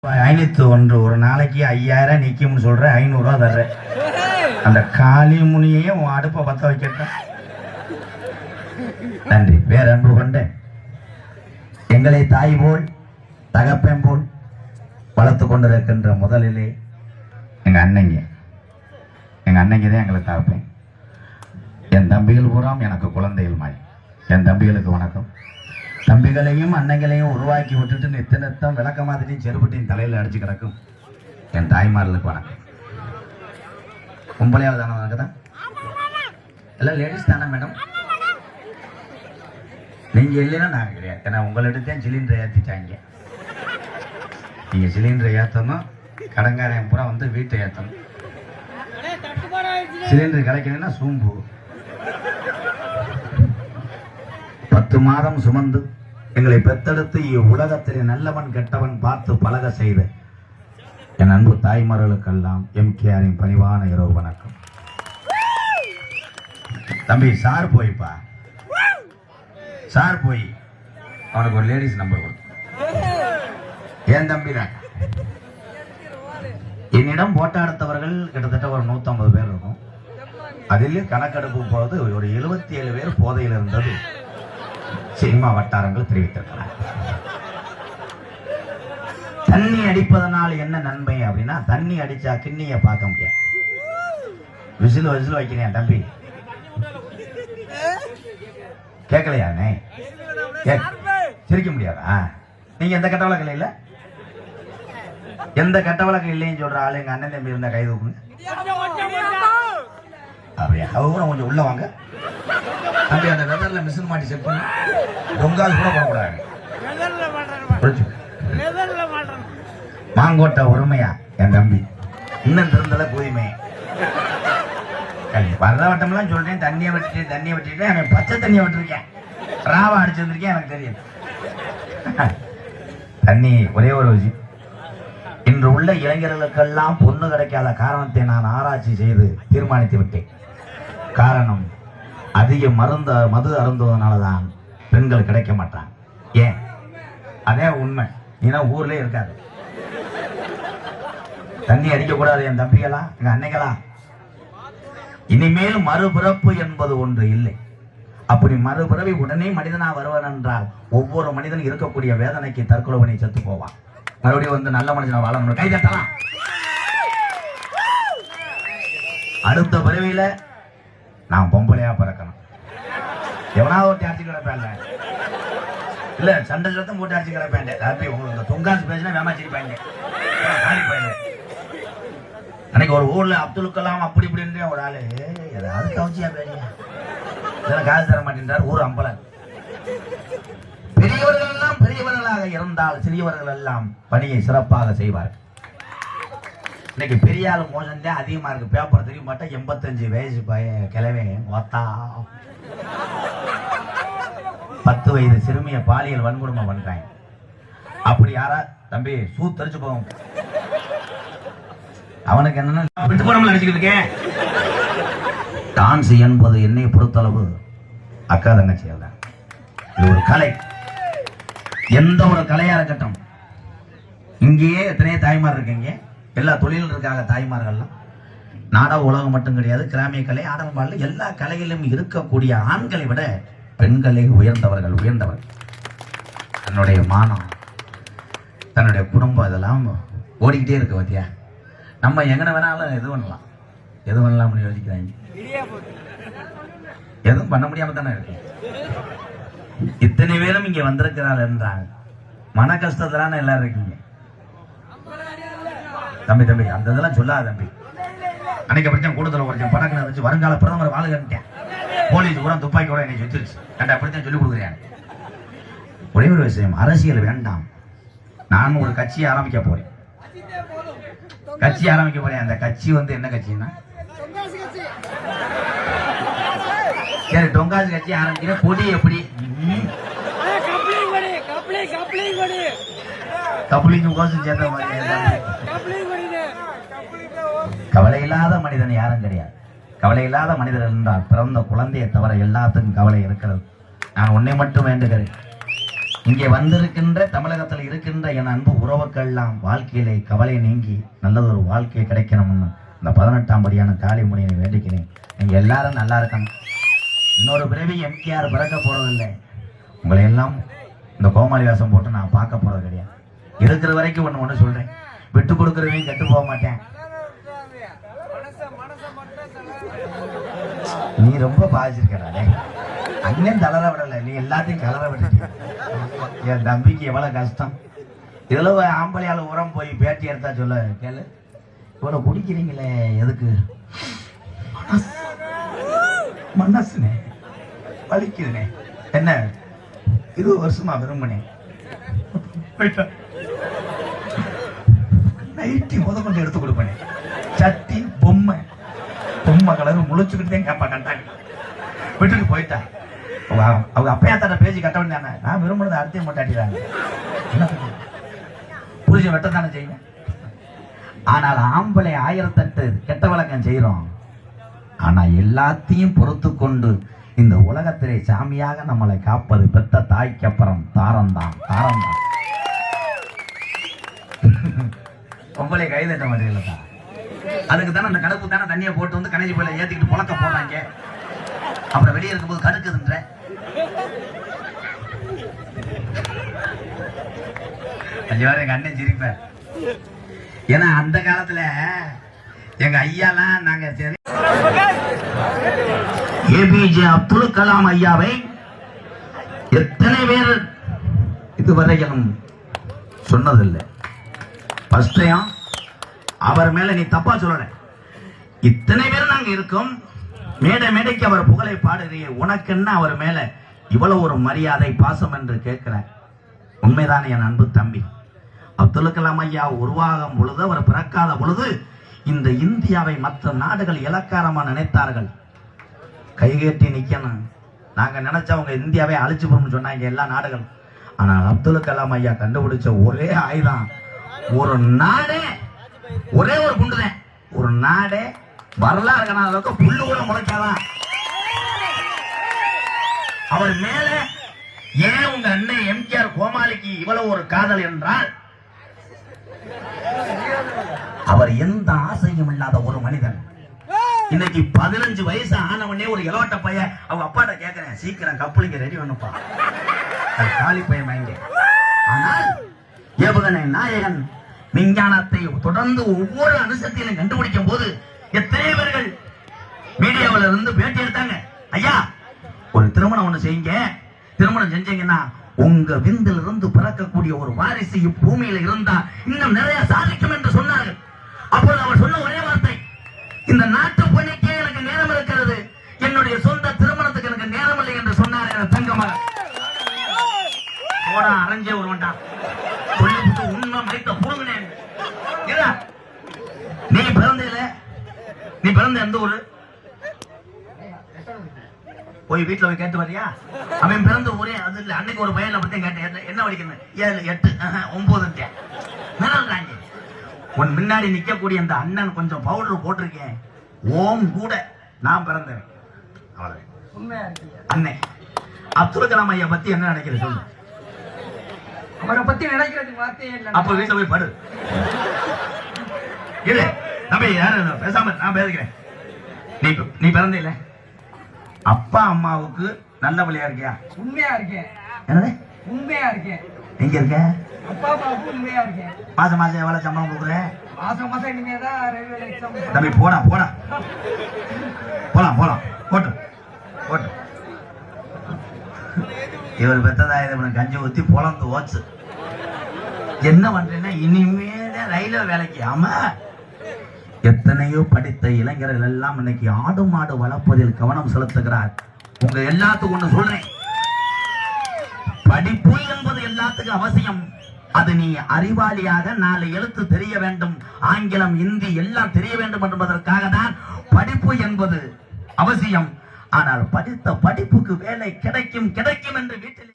501 ஒரு நாளைக்கு 5000 நிக்கும்னு சொல்ற 500 ரூபா தர்றேன். அந்த காளி முனியே உன் அடுப்பை பத்த வைக்கட்டும். நன்றி. வேற அன்பு கொண்ட எங்களை தாய் போல் தகப்பன் போல் வளர்த்து கொண்டிருக்கின்ற முதலிலே எங்க அண்ணங்க தான் எங்களுக்கு தகப்பேன். என் தம்பிகள் பூராம் எனக்கு குழந்தைகள் மாதிரி. என் தம்பிகளுக்கு வணக்கம். தம்பிகளையும் அன்னைகளையும் உருவாக்கி விட்டுட்டு நித்தம் விளக்க மாதிரியும் செருப்பட்டின் தலையில் அடிச்சு கிடக்கும் என் தாய்மார்களுக்கு வணக்கம். கும்பலையாவது தானே வணக்கதான் எல்லாம் லேடிஸ் தானே மேடம்? நீங்க இல்லைன்னா நாங்கள் கிடையாது. ஏன்னா உங்களிடத்தையும் சிலிண்டரை ஏற்றிட்டாங்க. நீங்க சிலிண்டரை ஏற்றணும், கடங்காரையும் பூரா வந்து வீட்டை ஏற்றணும். சிலிண்டர் கிடைக்கணும்னா சூம்பு 10 மாதம் சுமந்து எங்களை பெத்தெடுத்து உலகத்திலே நல்லவன் கெட்டவன் பார்த்து பழக செய்த என் அன்பு தாய்மார்களுக்கெல்லாம் MKRின் பணிவான இரவு வணக்கம். தம்பி சார் போய்ப்பா, சார் போய் அவனுக்கு ஒரு லேடிஸ் நம்பர் கொடுத்து. ஏன் தம்பி தான் என்னிடம் போட்டாடுத்தவர்கள் கிட்டத்தட்ட ஒரு 150 பேர் இருக்கும். அதில் கணக்கெடுப்பு போது ஒரு 77 பேர் போதையில் இருந்தது சினிமா வட்டாரங்கள் தெரிவித்திருக்கிறார். தண்ணி அடிப்பதனால் என்ன நன்மை அப்படின்னா, தண்ணி அடிச்சா கிண்ணிய பார்க்க முடியாது. விசில் வைக்கிறேன் தம்பி, கேட்கலையானே? சிரிக்க முடியாதா? நீங்க எந்த கட்ட வழக்கம் இல்ல, எந்த கட்ட வழக்கம் இல்லைன்னு சொல்ற ஆளு எங்க அண்ணன் தம்பி இருந்தா கை தூக்குங்க. அப்படியா? அவங்க கொஞ்சம் உள்ள வாங்க தம்பி. அந்த வெதர்ல மிஷின் மாட்டி செட் பண்ணி பொங்கால் கூட போகக்கூடாது. மாங்கோட்டை உரிமையா என் தம்பி இன்னும் திறந்தல போயுமே. வர்ற வட்டம்லாம் சொல்றேன். தண்ணியை விட்டுட்டு அவன் பச்சை தண்ணியை விட்டுருக்கேன், ராவா அடிச்சு வந்திருக்கேன். எனக்கு தெரியும் தண்ணி ஒரே ஒரு விஷயம். இன்று உள்ள இளைஞர்களுக்கெல்லாம் பொண்ணு கிடைக்காத காரணத்தை நான் ஆராய்ச்சி செய்து தீர்மானித்து விட்டேன். காரணம், அதிக மது அருந்துவதனாலதான் பெண்கள் கிடைக்க மாட்டாங்க. ஏன்? அதே உண்மை. நீனா ஊர்லயே இருக்காது. தண்ணி அடிக்க கூடாது என் தம்பிகளா, எங்க அன்னைகளா. இனிமேல் மறுபிறப்பு என்பது ஒன்று இல்லை. அப்படி மறுபிறவி உடனே மனிதனா வருவன் என்றால் ஒவ்வொரு மனிதன் இருக்கக்கூடிய வேதனைக்கு தற்கொலை பண்ணி செத்து போவான். மறுபடியும் வந்து நல்ல மனிதனை வாழணும். கை தட்டலாம். அடுத்த பிறவியில நான் பொம்பளையா பிறக்கணும். எவனாவது ஒட்டி அடிச்சு கிடப்பேன் இல்ல, சண்டை சத்தம் போட்டு அடிச்சு கிடப்பேன். உங்களுக்கு தொங்காசு பேசினா வேமாச்சிருப்பாங்க. அன்னைக்கு ஒரு ஊர்ல அப்துல் கலாம் அப்படி இப்படின்ற ஒரு ஆளு ஏதாவது கவுச்சியா பேசியா இதெல்லாம் காசு தர மாட்டேன்றார். ஊர் அம்பலன். பெரியவர்கள் எல்லாம் பெரியவர்களாக இருந்தால் சிறியவர்கள் எல்லாம் பணியை சிறப்பாக செய்வார். இன்னைக்கு பெரிய ஆளு மோசம் தான் அதிகமா இருக்கு. பேப்பர் தெரிய மாட்டேன். 85 வயசு கிளவே ஒத்தா 10 வயது சிறுமிய பாலியல் வன்கொடுமை பண்றாங்க. அப்படி யாரா தம்பி சூ தெரிச்சு போகும். அவனுக்கு என்னன்னா விட்டு போறாமல் நினைச்சுக்கிட்டு இருக்கேன். டான்ஸ் என்பது என்னை பொறுத்தளவு அக்கா தங்கச்சியால் தான். இது ஒரு கலை. எந்த ஒரு கலையா இருக்கட்டும். இங்கேயே எத்தனையோ தாய்மார் இருக்கீங்க. எல்லா தொழிலும் இருக்காங்க தாய்மார்கள்லாம். நாடக உலகம் மட்டும் கிடையாது, கிராமிய கலை, ஆடல், எல்லா கலைகளிலும் இருக்கக்கூடிய ஆண்களை விட பெண்களே உயர்ந்தவர்கள். தன்னுடைய மானம், தன்னுடைய குடும்பம், இதெல்லாம் ஓடிக்கிட்டே இருக்கு. பத்தியா, நம்ம எங்கன வேணாலும் எது பண்ணலாம் யோசிக்கிறாங்க. எதுவும் பண்ண முடியாம தானே இருக்கு. இத்தனை பேரும் இங்க வந்திருக்கிறாள் என்றாங்க. மன கஷ்டத்திலான எல்லாரும் இருக்கீங்க. தம்பி அந்த இதெல்லாம் சொல்லாத தம்பி. அன்னைக்கு படிச்சேன் கூடுதல் படிச்சேன் படங்களை வச்சு வருங்கால பிரதமர் வாழுகிட்டேன். போலீஸ் கூட துப்பாக்கி கூட என்னை சுத்திருச்சு. ஏன்டா அப்படித்தான் சொல்லி கொடுக்குறேன். ஒரே ஒரு விஷயம், அரசியல் வேண்டாம். நான் ஒரு கட்சியை ஆரம்பிக்க போறேன். அந்த கட்சி வந்து என்ன கட்சின்னா, சரி டொங்காசு கட்சி ஆரம்பிக்கிறேன். கொடி எப்படி கப்ளிங் கோசம் சேர்ந்த மாதிரி. கவலை இல்லாத மனிதன் யாரும் கிடையாது. கவலை இல்லாத மனிதர் என்றால் பிறந்த குழந்தையை தவிர எல்லாத்துக்கும் கவலை இருக்கிறது. நான் உன்னை மட்டும் வேண்டுகிறேன். இங்கே வந்திருக்கின்ற தமிழகத்தில் இருக்கின்ற என் அன்பு உறவுக்கெல்லாம் வாழ்க்கையிலே கவலை நீங்கி நல்லதொரு வாழ்க்கை கிடைக்கணும்னு இந்த 18ஆம் படியான காளிமுனியை வேண்டிக்கிறேன். நீங்க எல்லாரும் நல்லா இருக்கணும். இன்னொரு பிறவி எம்கேஆர் பிறக்க போறதில்லை. உங்களை எல்லாம் இந்த கோமாளி வேஷம் போட்டு நான் பார்க்க போறது கிடையாது. இருக்கிற வரைக்கும் ஒண்ணு சொல்றேன், விட்டு கொடுக்கறவையும் கெட்டு போக மாட்டேன். நீ ரொம்ப பாதிச்சிருக்கே, அண்ணன் தளர விடல, நீ எல்லாத்தையும் கலர விட்டுட்ட. என் தம்பிக்கு எவ்வளவு கஷ்டம். இதுல ஆம்பளையால உரம் போய் பேட்டி எடுத்தா சொல்ல கேளு, இவ்வளவு குடிக்கிறீங்களே எதுக்கு? மனசுனே வலிக்குதுனே. என்ன 20 வருஷமா விரும்பினேன். நைட்டி கொண்டு எடுத்து கொடுப்பேன். சட்டி பொம்மை கலர் முழிச்சுக்கிட்டே கேப்பா கண்டாங்க. விட்டுட்டு போயிட்டா. அவங்க அப்பையா தட்ட பேசி கட்ட வேண்டியானே. நான் விரும்புறது அர்த்தம் மாட்டாட்டிறாங்க. புரிஞ்ச வெட்டத்தானே செய்வேன். ஆனால் ஆம்பளை 1008 கெட்ட வழக்கம் செய்யறோம். ஆனா எல்லாத்தையும் பொறுத்து கொண்டு இந்த உலகத்திலே சாமியாக நம்மளை காப்பது பெத்த தாய்க்கு அப்புறம் தாரம்தான். பொம்பளை கைதட்ட மாட்டீங்களா? அதுக்கு தானே அந்த கடுப்பு தானே தண்ணியை போட்டு வந்து கணேஜி போல ஏத்திக்கிட்டு புழக்க போறாங்க. அப்புறம் வெளியே இருக்கும்போது கடுக்குதுன்ற எங்க அண்ணன் சிரிப்பார். ஏன்னா அந்த காலத்துல எங்க ஐயாலாம் நாங்க சரி ஏபிஜே அப்துல் கலாம் ஐயாவை எத்தனை பேர் இதுவரையும் சொன்னதில்லை. ஃபர்ஸ்ட் டைம் அவர் மேல நீ தப்பா சொல்லல. இத்தனை பேர் நாங்க இருக்கோம், மேடைக்கு அவர் புகழை பாடுறிய, உனக்கு என்ன அவர் மேல இவ்வளவு ஒரு மரியாதை பாசம் என்று கேட்கிறேன். உண்மைதானே என் அன்பு தம்பி? அப்துல் கலாம் ஐயா உருவாகும் பொழுது, அவர் பிறக்காத பொழுது இந்த இந்தியாவை மற்ற நாடுகள் இலக்காரமா நினைத்தார்கள். கைகட்டி நிக்கணும், நாங்க நினைச்சவங்க இந்தியாவை அழிச்சு போறோம்னு சொன்னாங்க எல்லா நாடுகளும். ஆனால் அப்துல் கலாம் ஐயா கண்டுபிடிச்ச ஒரே ஆயுதம், ஒரு நாடே ஒரே ஒரு குண்டுதான். ஒரு நாடே வரலாறு காணாத அளவுக்கு புல்லு கூட முளைக்காதான். அவர் மேல ஏன் உங்க அண்ணன் எம்கேஆர் கோமாளிக்கு இவ்வளவு ஒரு காதல் என்றால், அவர் எந்த ஆசையும் இல்லாத ஒரு மனிதன். இன்னைக்கு 15 வயசு ஆனவனே ஒரு இளவட்ட பையன் அவங்க அப்பாட்ட கேட்கிறேன், சீக்கிரம் கப்பலுக்கு ரெடி பண்ணுப்பா, காலி பையன் வாங்க. ஆனால் ஏவுகணை நாயகன் விஞ்ஞானத்தை தொடர்ந்து ஒவ்வொரு அனுசத்திலும் கண்டுபிடிக்கும் போது எத்தனை பேர்கள் மீடியாவில் இருந்து பேட்டி எடுத்தாங்க. ஐயா ஒரு திருமணம் ஒண்ணு செய்யுங்க, திருமணம் செஞ்சீங்கன்னா உங்க விந்தில் இருந்து பிறக்கக்கூடிய ஒரு வாரிசு இப்பூமியில இருந்தா இன்னும் நிறைய சாதிக்கும் என்று சொன்னார்கள். அப்போது அவர் சொன்ன ஒரே வார்த்தை, இந்த நாட்டு பணிக்கே எனக்கு நேரம் இருக்கிறது, என்னுடைய சொந்த திருமணத்துக்கு எனக்கு நேரம் இல்லை என்று சொன்னார். என் தங்கமாக அரைஞ்சே ஒருவன்டா சொல்லிவிட்டு உண்மை மறைத்த புடுங்கினேன். நீ பிறந்த எந்த ஊரு? போய் வீட்டுல போய் கேட்டு வரியா? அவன் பிறந்த ஊரே அது இல்ல. அன்னைக்கு ஒரு பையனை பத்தி கேட்டேன், என்ன படிக்கணும்? 7, 8, 9. உன் முன்னாடி நிக்கக்கூடிய அந்த அண்ணன் கொஞ்சம் பவுடர் போட்டிருக்கேன், ஓம் கூட நான் பிறந்தேன். அண்ணன் அப்துல் கலாம் ஐயா பத்தி என்ன நினைக்கிறேன் சொல்லு. அவரை பத்தி நினைக்கிறதுக்கு வார்த்தையே இல்லை. அப்ப வீட்டுல போய் படு. இல்ல தம்பி யாரு பேசாம நான் பேசுகிறேன். நீ பிறந்த இல்ல, அப்பா அம்மாவுக்கு நல்ல வழியா இருக்கியா? உண்மையா இருக்கேன். என்னது உண்மையா இருக்கேன்? எங்க இருக்க? அப்பா அம்மாவுக்கு உண்மையா இருக்கேன். மாசம் எவ்வளவு சம்பளம் கொடுக்குறேன்? மாசம் இனிமேதான் ரயில்வே எக்ஸாம். தம்பி போலாம் போட்டு இவர் பெத்ததா இவனுக்கு கஞ்சி ஊத்தி பொழந்து ஓச்சு. என்ன பண்றேன்னா இனிமேல ரயில்வே வேலைக்கு. ஆமா, எத்தனையோ படித்த இளைஞர்கள் எல்லாம் இன்னைக்கு ஆடு மாடு வளர்ப்பதில் கவனம் செலுத்துகிறார். உங்க எல்லாத்துக்கும் ஒண்ணு சொல்றேன், படிப்பு என்பது எல்லாத்துக்கும் அவசியம். அது நீ அறிவாளியாக 4 எழுத்து தெரிய வேண்டும், ஆங்கிலம் இந்தி எல்லாம் தெரிய வேண்டும் என்பதற்காக தான் படிப்பு என்பது அவசியம். ஆனால் படித்த படிப்புக்கு வேலை கிடைக்கும் என்று வீட்டில்